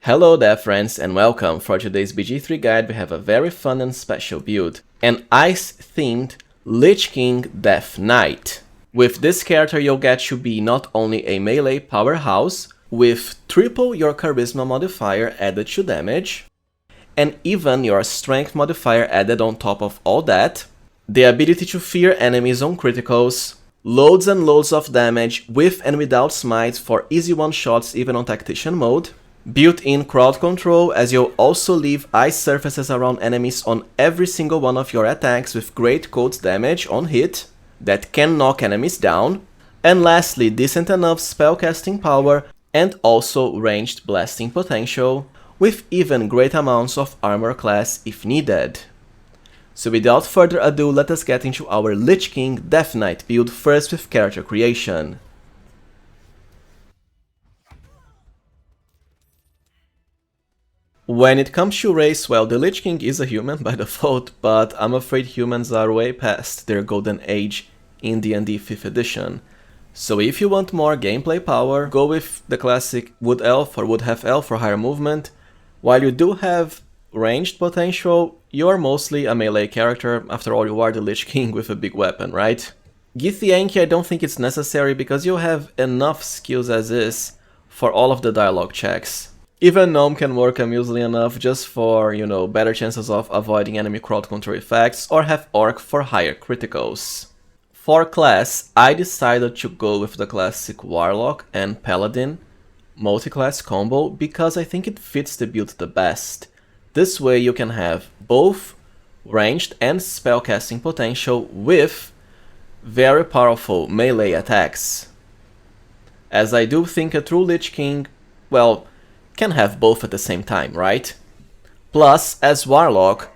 Hello there friends and welcome. For today's BG3 guide we have a very fun and special build. An ice themed Lich King Deathknight. With this character you'll get to be not only a melee powerhouse, with triple your charisma modifier added to damage, and even your strength modifier added on top of all that, the ability to fear enemies on criticals, loads and loads of damage with and without smites for easy one-shots even on Tactician mode, built-in crowd control as you'll also leave ice surfaces around enemies on every single one of your attacks with great cold damage on hit that can knock enemies down, and lastly decent enough spellcasting power and also ranged blasting potential, with even great amounts of armor class if needed. So without further ado, let us get into our Lich King Deathknight build, first with character creation. When it comes to race, well, the Lich King is a human by default, but I'm afraid humans are way past their golden age in D&D 5th edition. So if you want more gameplay power, go with the classic Wood Elf or Wood Half Elf for higher movement. While you do have ranged potential, you're mostly a melee character. After all, you are the Lich King with a big weapon, right? Githyanki I don't think it's necessary because you have enough skills as is for all of the dialogue checks. Even Gnome can work amusingly enough just for, you know, better chances of avoiding enemy crowd control effects, or have Orc for higher criticals. For class, I decided to go with the classic Warlock and Paladin multi-class combo because I think it fits the build the best. This way you can have both ranged and spellcasting potential with very powerful melee attacks. As I do think a true Lich King, well, can have both at the same time, right? Plus, as Warlock,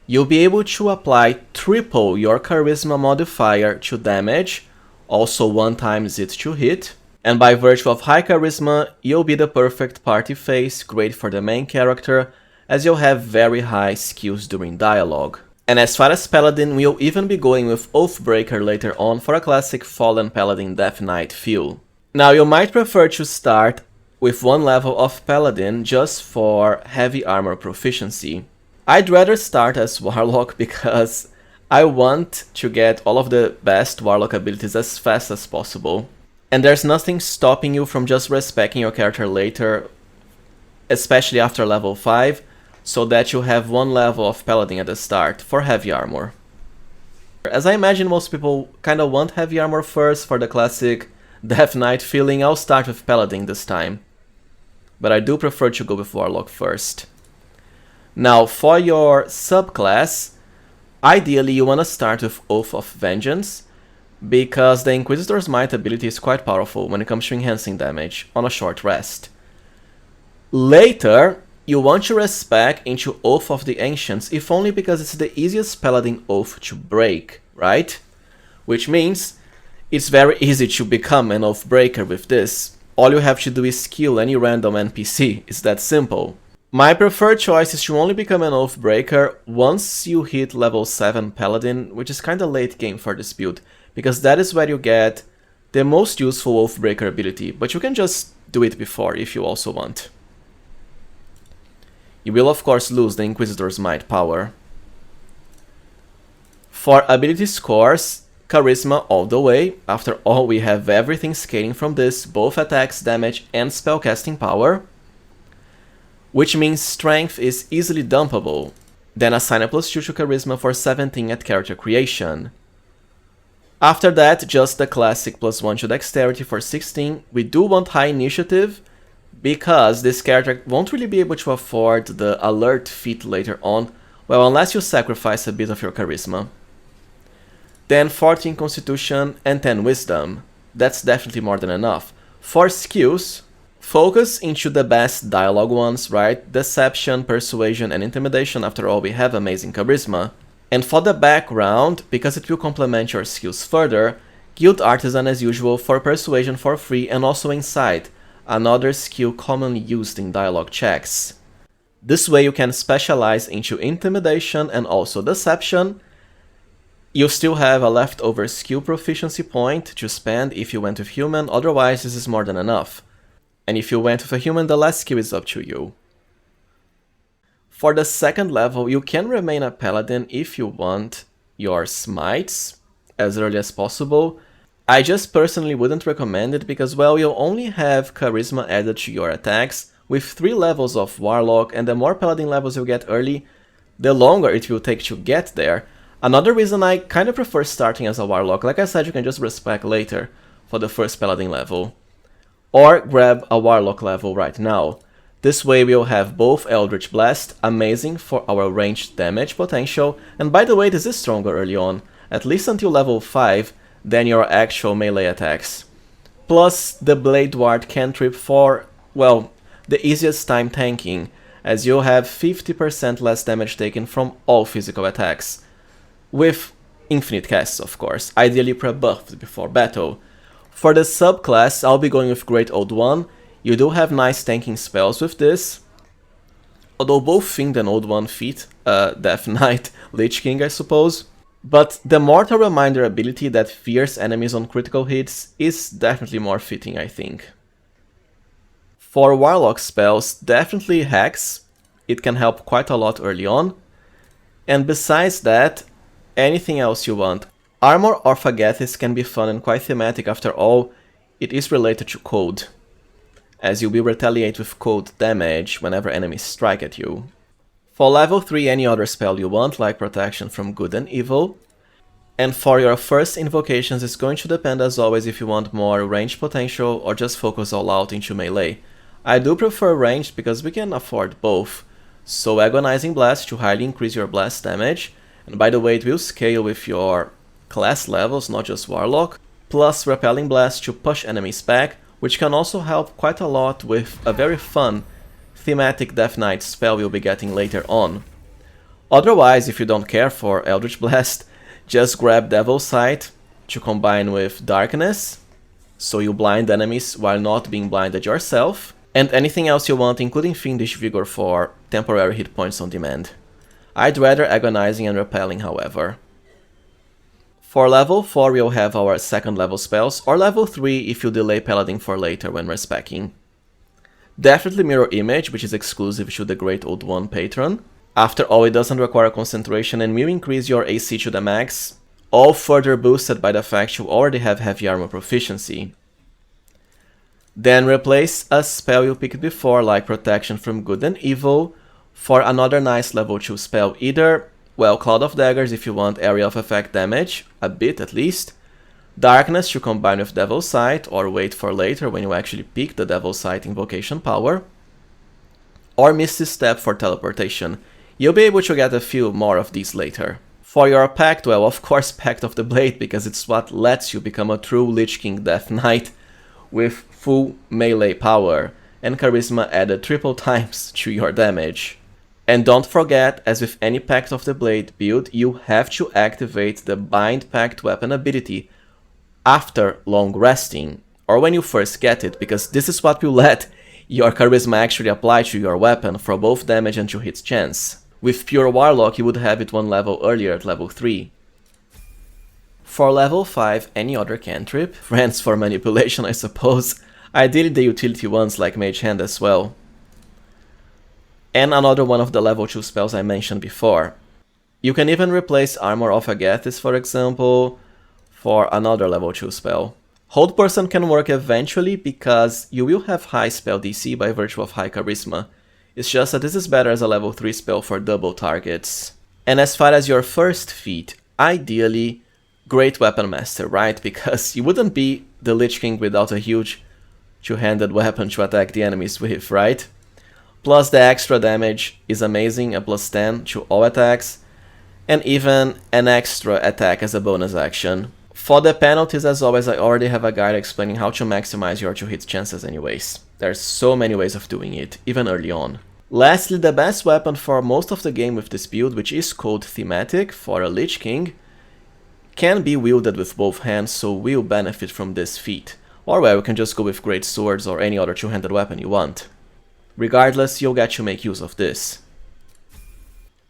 you'll be able to apply triple your charisma modifier to damage, also 1 times it to hit, and by virtue of high charisma, you'll be the perfect party face, great for the main character, as you'll have very high skills during dialogue. And as far as Paladin, we'll even be going with Oathbreaker later on for a classic Fallen Paladin Deathknight feel. Now you might prefer to start with 1 level of Paladin just for heavy armor proficiency. I'd rather start as Warlock because I want to get all of the best Warlock abilities as fast as possible. And there's nothing stopping you from just respecing your character later, especially after level 5, so that you have 1 level of Paladin at the start for heavy armor. As I imagine most people kinda want heavy armor first for the classic Deathknight feeling, I'll start with Paladin this time. But I do prefer to go with Warlock first. Now for your subclass, ideally you wanna start with Oath of Vengeance, because the Inquisitor's Might ability is quite powerful when it comes to enhancing damage on a short rest. Later, you want to respec into Oath of the Ancients, if only because it's the easiest Paladin oath to break, right? Which means it's very easy to become an Oathbreaker with this. All you have to do is kill any random NPC, it's that simple. My preferred choice is to only become an Oathbreaker once you hit level 7 Paladin, which is kinda late game for this build, because that is where you get the most useful Oathbreaker ability, but you can just do it before if you also want. You will of course lose the Inquisitor's Might power. For ability scores, Charisma all the way. After all, we have everything scaling from this, both attacks, damage and spellcasting power. Which means Strength is easily dumpable. Then assign a +2 to Charisma for 17 at character creation. After that, just the classic +1 to Dexterity for 16. We do want high initiative, because this character won't really be able to afford the alert feat later on, well, unless you sacrifice a bit of your charisma. Then 14 Constitution and 10 Wisdom. That's definitely more than enough. For skills, focus into the best dialogue ones, right? Deception, Persuasion and Intimidation, after all we have amazing charisma. And for the background, because it will complement your skills further, Guild Artisan as usual for Persuasion for free, and also Insight, another skill commonly used in dialogue checks. This way you can specialize into Intimidation and also Deception. You still have a leftover skill proficiency point to spend if you went with human, otherwise this is more than enough. And if you went with a human, the last skill is up to you. For the second level, you can remain a paladin if you want your Smites as early as possible. I just personally wouldn't recommend it because, well, you'll only have charisma added to your attacks with 3 levels of Warlock, and the more paladin levels you get early, the longer it will take to get there. Another reason I kind of prefer starting as a Warlock, like I said, you can just respec later for the first paladin level. Or grab a Warlock level right now. This way we'll have both Eldritch Blast, amazing for our ranged damage potential, and by the way, this is stronger early on, at least until level 5, than your actual melee attacks. Plus the Blade Ward cantrip for, well, the easiest time tanking, as you'll have 50% less damage taken from all physical attacks. With infinite casts, of course, ideally pre-buffed before battle. For the subclass, I'll be going with Great Old One. You do have nice tanking spells with this, although both Fiend and Old One fit Death Knight, Lich King, I suppose. But the Mortal Reminder ability that fears enemies on critical hits is definitely more fitting, I think. For Warlock spells, definitely Hex. It can help quite a lot early on. And besides that, anything else you want. Armor or Phagathis can be fun and quite thematic, after all, it is related to cold, as you will retaliate with cold damage whenever enemies strike at you. For level 3, any other spell you want, like Protection from Good and Evil. And for your first invocations, it's going to depend as always if you want more range potential or just focus all out into melee. I do prefer ranged because we can afford both. So Agonizing Blast to highly increase your blast damage, and by the way it will scale with your class levels, not just Warlock, plus Repelling Blast to push enemies back, which can also help quite a lot with a very fun thematic Death Knight spell you'll be getting later on. Otherwise, if you don't care for Eldritch Blast, just grab Devil's Sight to combine with Darkness, so you blind enemies while not being blinded yourself, and anything else you want, including Fiendish Vigor for temporary hit points on demand. I'd rather Agonizing and Repelling, however. For level 4 we'll have our second level spells, or level 3 if you delay Paladin for later when respecking. Definitely Mirror Image, which is exclusive to the Great Old One patron. After all, it doesn't require concentration and will increase your AC to the max, all further boosted by the fact you already have heavy armor proficiency. Then replace a spell you picked before, like Protection from Good and Evil, for another nice level 2 spell, either, well, Cloud of Daggers if you want area of effect damage, a bit at least, Darkness to combine with Devil's Sight, or wait for later when you actually pick the Devil's Sight invocation power, or Misty Step for teleportation. You'll be able to get a few more of these later. For your Pact, well, of course Pact of the Blade, because it's what lets you become a true Lich King Death Knight with full melee power, and charisma added triple times to your damage. And don't forget, as with any Pact of the Blade build, you have to activate the Bind Pact weapon ability after long resting, or when you first get it, because this is what will let your charisma actually apply to your weapon for both damage and 2 hits chance. With pure Warlock you would have it 1 level earlier at level 3. For level 5, any other cantrip, friends for manipulation I suppose, ideally the utility ones like Mage Hand as well. And another one of the level 2 spells I mentioned before. You can even replace Armor of Agathis, for example, for another level 2 spell. Hold Person can work eventually because you will have high spell DC by virtue of high charisma. It's just that this is better as a level 3 spell for double targets. And as far as your first feat, ideally Great Weapon Master, right? Because you wouldn't be the Lich King without a huge two-handed weapon to attack the enemies with, right? Plus the extra damage is amazing, a plus 10 to all attacks, and even an extra attack as a bonus action. For the penalties, as always, I already have a guide explaining how to maximize your 2 hit chances anyways. There's so many ways of doing it, even early on. Lastly, the best weapon for most of the game with this build, which is called Thematic for a Lich King, can be wielded with both hands, so will benefit from this feat. Or well, you can just go with great swords or any other two-handed weapon you want. Regardless, you'll get to make use of this.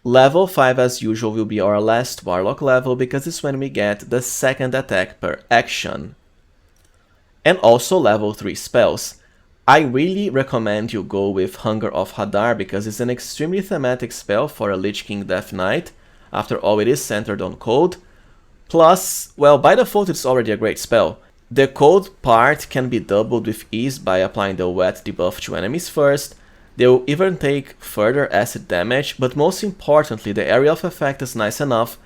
Level 5 as usual will be our last Warlock level because it's when we get the second attack per action. And also level 3 spells. I really recommend you go with Hunger of Hadar because it's an extremely thematic spell for a Lich King Death Knight. After all, it is centered on cold. Plus, well, by default it's already a great spell. The cold part can be doubled with ease by applying the wet debuff to enemies first. They will even take further acid damage, but most importantly, the area of effect is nice enough.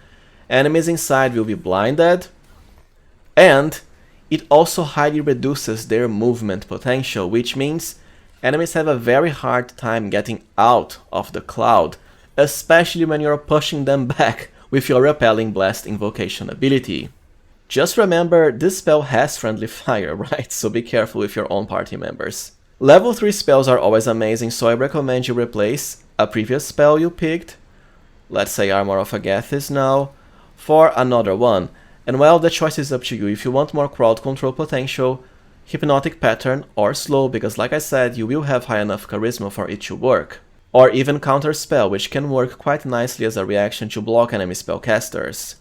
Enemies inside will be blinded, and it also highly reduces their movement potential, which means enemies have a very hard time getting out of the cloud, especially when you're pushing them back with your Repelling Blast invocation ability. Just remember, this spell has friendly fire, right? So be careful with your own party members. Level 3 spells are always amazing, so I recommend you replace a previous spell you picked, let's say Armor of Agathis now, for another one. And well, the choice is up to you. If you want more crowd control potential, Hypnotic Pattern or Slow, because like I said, you will have high enough charisma for it to work. Or even Counter Spell, which can work quite nicely as a reaction to block enemy spellcasters.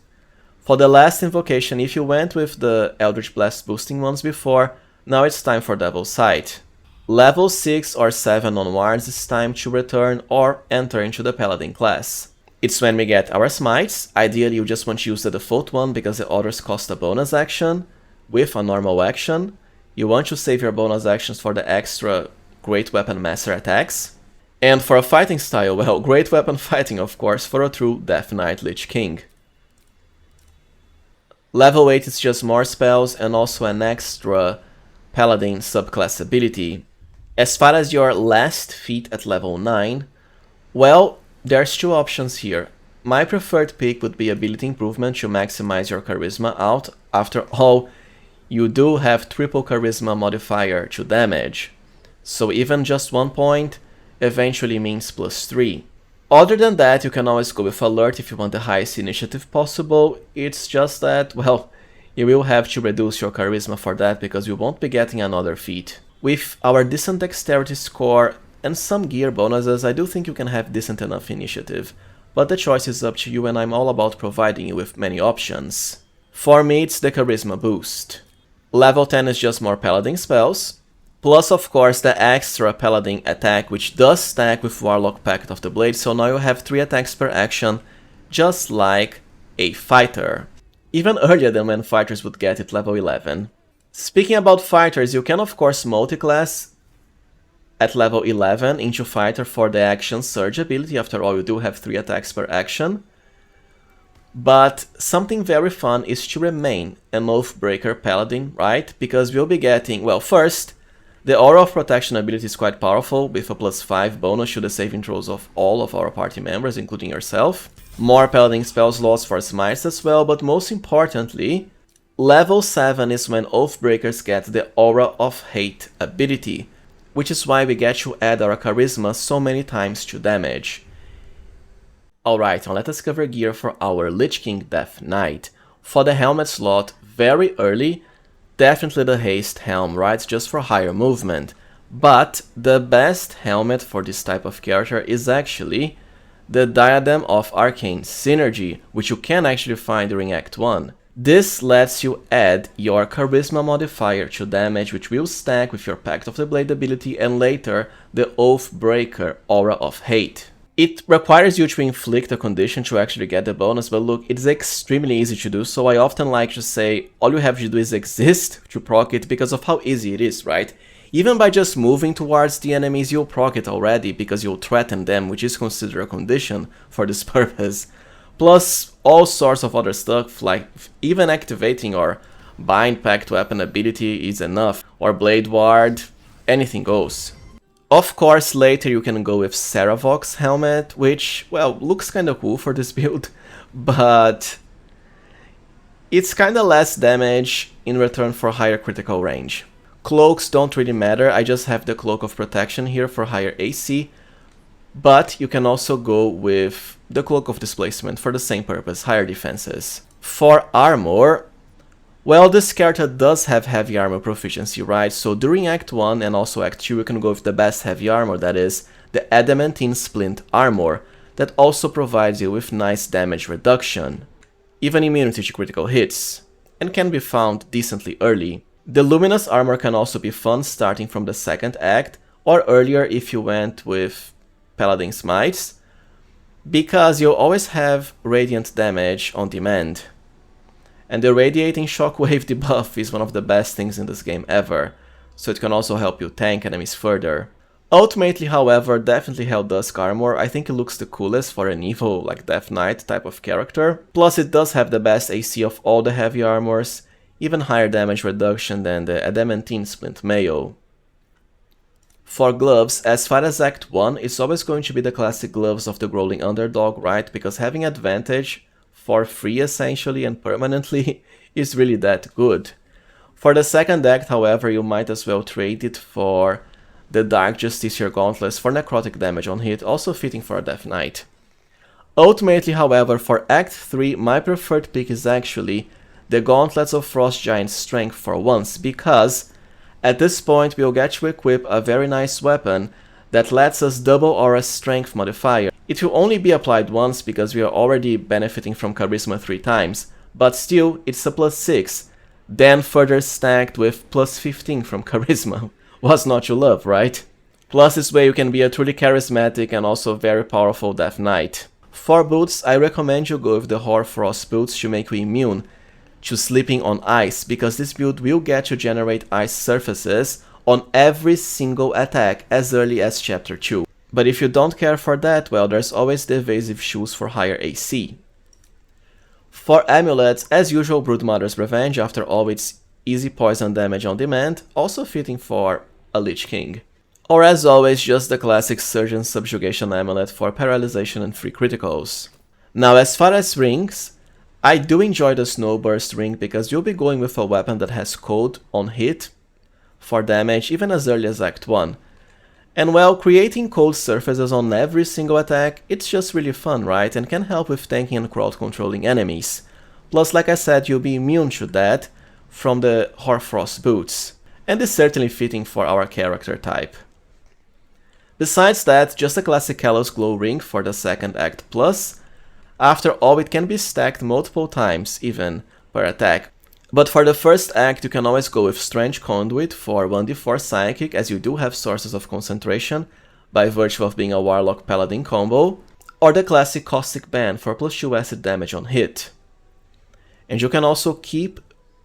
For the last invocation, if you went with the Eldritch Blast boosting ones before, now it's time for Devil's Sight. Level 6 or 7 onwards, it's time to return or enter into the Paladin class. It's when we get our Smites. Ideally you just want to use the default one because the others cost a bonus action with a normal action. You want to save your bonus actions for the extra Great Weapon Master attacks. And for a fighting style, well, Great Weapon fighting of course for a true Death Knight Lich King. Level 8 is just more spells and also an extra Paladin subclass ability. As far as your last feat at level 9, well, there's two options here. My preferred pick would be Ability Improvement to maximize your charisma out. After all, you do have triple charisma modifier to damage. So even just 1 point eventually means +3. Other than that, you can always go with Alert if you want the highest initiative possible. It's just that, well, you will have to reduce your charisma for that because you won't be getting another feat. With our decent dexterity score and some gear bonuses, I do think you can have decent enough initiative, but the choice is up to you and I'm all about providing you with many options. For me, it's the charisma boost. Level 10 is just more paladin spells, plus of course the extra paladin attack, which does stack with Warlock Pact of the Blade, so now you have 3 attacks per action, just like a fighter. Even earlier than when fighters would get it level 11. Speaking about fighters, you can of course multiclass at level 11 into fighter for the action surge ability. After all, you do have 3 attacks per action. But something very fun is to remain an Oathbreaker Paladin, right? Because we'll be getting, well, first, the Aura of Protection ability is quite powerful, with a +5 bonus to the saving throws of all of our party members, including yourself. More Paladin spell slots for Smites as well, but most importantly, level 7 is when Oathbreakers get the Aura of Hate ability, which is why we get to add our charisma so many times to damage. Alright, now let us cover gear for our Lich King Death Knight. For the helmet slot, very early, definitely the Haste Helm, right, just for higher movement. But the best helmet for this type of character is actually the Diadem of Arcane Synergy, which you can actually find during Act 1. This lets you add your charisma modifier to damage, which will stack with your Pact of the Blade ability and later the Oathbreaker Aura of Hate. It requires you to inflict a condition to actually get the bonus, but look, it's extremely easy to do, so I often like to say all you have to do is exist to proc it because of how easy it is, right? Even by just moving towards the enemies, you'll proc it already because you'll threaten them, which is considered a condition for this purpose. Plus all sorts of other stuff, like even activating our Bind Pact Weapon ability is enough, or Blade Ward, anything goes. Of course, later you can go with Saravok's helmet, which, well, looks kinda cool for this build, but it's kinda less damage in return for higher critical range. Cloaks don't really matter, I just have the Cloak of Protection here for higher AC, but you can also go with the Cloak of Displacement for the same purpose, higher defenses. For armor, well, this character does have heavy armor proficiency, right? So during Act 1 and also Act 2 you can go with the best heavy armor, that is, the Adamantine Splint armor, that also provides you with nice damage reduction, even immunity to critical hits, and can be found decently early. The luminous armor can also be fun starting from the second act, or earlier if you went with Paladin Smites, because you'll always have radiant damage on demand. And the radiating shockwave debuff is one of the best things in this game ever, so it can also help you tank enemies further. Ultimately, however, definitely Helldusk armor. I think it looks the coolest for an evil like Death Knight type of character. Plus it does have the best AC of all the heavy armors, even higher damage reduction than the Adamantine Splint Mayo. For gloves, as far as Act 1, it's always going to be the classic gloves of the Growling Underdog, right? Because having advantage for free essentially and permanently is really that good. For the second act, however, you might as well trade it for the Dark Justiciar Gauntlets for necrotic damage on hit, also fitting for a Death Knight. Ultimately, however, for Act 3, my preferred pick is actually the Gauntlets of Frost Giant Strength for once, because at this point we'll get to equip a very nice weapon that lets us double our strength modifier. It will only be applied once because we are already benefiting from Charisma 3 times, but still it's a +6, then further stacked with +15 from Charisma. What's not to love, right? Plus this way you can be a truly charismatic and also very powerful Death Knight. For boots, I recommend you go with the Hoarfrost boots to make you immune to slipping on ice, because this build will get you generate ice surfaces on every single attack as early as Chapter 2. But if you don't care for that, well, there's always the evasive shoes for higher AC. For amulets, as usual, Broodmother's Revenge, after all its easy poison damage on demand, also fitting for a Lich King. Or as always, just the classic Surgeon's Subjugation Amulet for Paralyzation and free criticals. Now as far as rings, I do enjoy the Snowburst ring because you'll be going with a weapon that has cold on hit for damage even as early as Act 1. And well, creating cold surfaces on every single attack, it's just really fun, right? And can help with tanking and crowd controlling enemies. Plus, like I said, you'll be immune to that from the Hoarfrost boots, and is certainly fitting for our character type. Besides that, just a classic Callous Glow ring for the second act plus. After all, it can be stacked multiple times even per attack. But for the first act you can always go with Strange Conduit for 1d4 psychic, as you do have sources of concentration by virtue of being a Warlock Paladin combo, or the classic Caustic Ban for +2 acid damage on hit. And you can also keep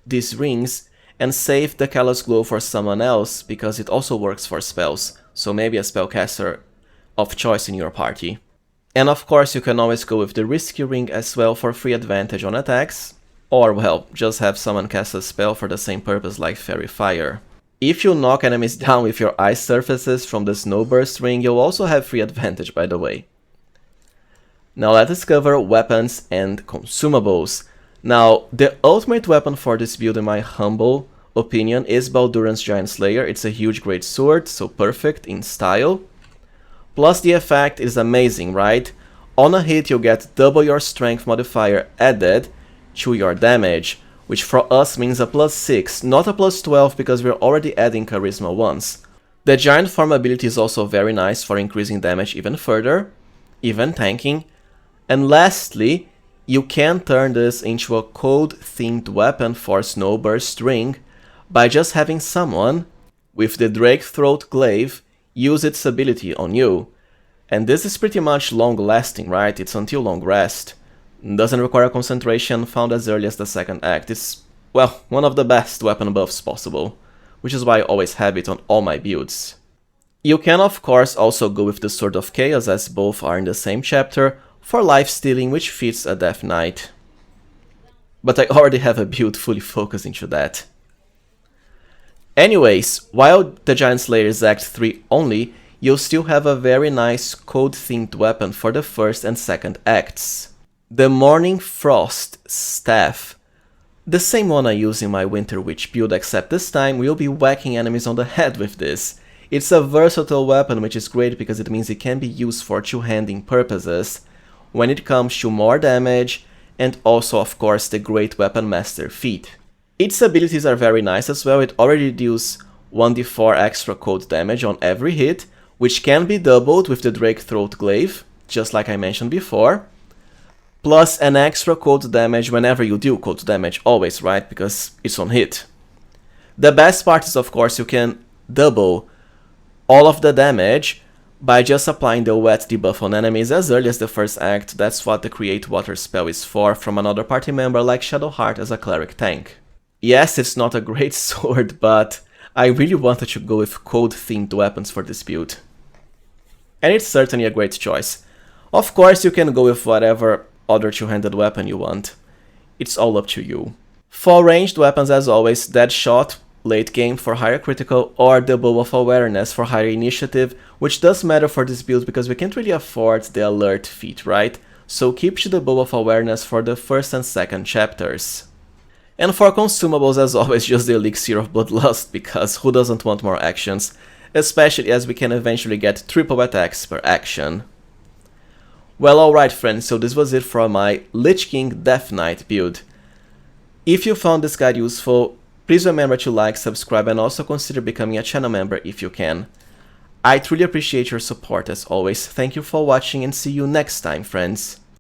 these rings and save the Callous Glow for someone else, because it also works for spells, so maybe a spellcaster of choice in your party. And of course you can always go with the Risky Ring as well for free advantage on attacks, or well, just have someone cast a spell for the same purpose like Fairy Fire. If you knock enemies down with your ice surfaces from the Snowburst ring, you'll also have free advantage, by the way. Now let us cover weapons and consumables. Now, the ultimate weapon for this build, in my humble opinion, is Balduran's Giant Slayer. It's a huge great sword, so perfect in style. Plus the effect is amazing, right? On a hit you get double your strength modifier added to your damage, which for us means a +6, not a +12 because we're already adding Charisma once. The Giant Form ability is also very nice for increasing damage even further, even tanking. And lastly, you can turn this into a cold-themed weapon for Snowburst ring by just having someone with the Drake Throat Glaive use its ability on you. And this is pretty much long-lasting, right? It's until long rest. Doesn't require concentration, found as early as the second act. It's, well, one of the best weapon buffs possible, which is why I always have it on all my builds. You can of course also go with the Sword of Chaos, as both are in the same chapter, for life stealing, which fits a Death Knight. But I already have a build fully focused into that. Anyways, while the Giant Slayer is Act 3 only, you'll still have a very nice cold-themed weapon for the first and second acts. The Morning Frost Staff. The same one I use in my Winter Witch build, except this time we'll be whacking enemies on the head with this. It's a versatile weapon, which is great because it means it can be used for two-handing purposes when it comes to more damage, and also of course the Great Weapon Master feat. Its abilities are very nice as well. It already deals 1d4 extra cold damage on every hit, which can be doubled with the Drake Throat Glaive, just like I mentioned before, plus an extra cold damage whenever you deal cold damage, always, right, because it's on hit. The best part is, of course, you can double all of the damage by just applying the wet debuff on enemies as early as the first act. That's what the Create Water spell is for, from another party member like Shadowheart as a cleric tank. Yes, it's not a great sword, but I really wanted to go with cold-themed weapons for this build. And it's certainly a great choice. Of course, you can go with whatever other two-handed weapon you want. It's all up to you. For ranged weapons, as always, Deadshot late game for higher critical, or the Bow of Awareness for higher initiative, which does matter for this build because we can't really afford the alert feat, right? So keep to the Bow of Awareness for the first and second chapters. And for consumables, as always, just the Elixir of Bloodlust, because who doesn't want more actions, especially as we can eventually get triple attacks per action. Well, alright friends, so this was it for my Lich King Deathknight build. If you found this guide useful, please remember to like, subscribe, and also consider becoming a channel member if you can. I truly appreciate your support as always. Thank you for watching and see you next time, friends.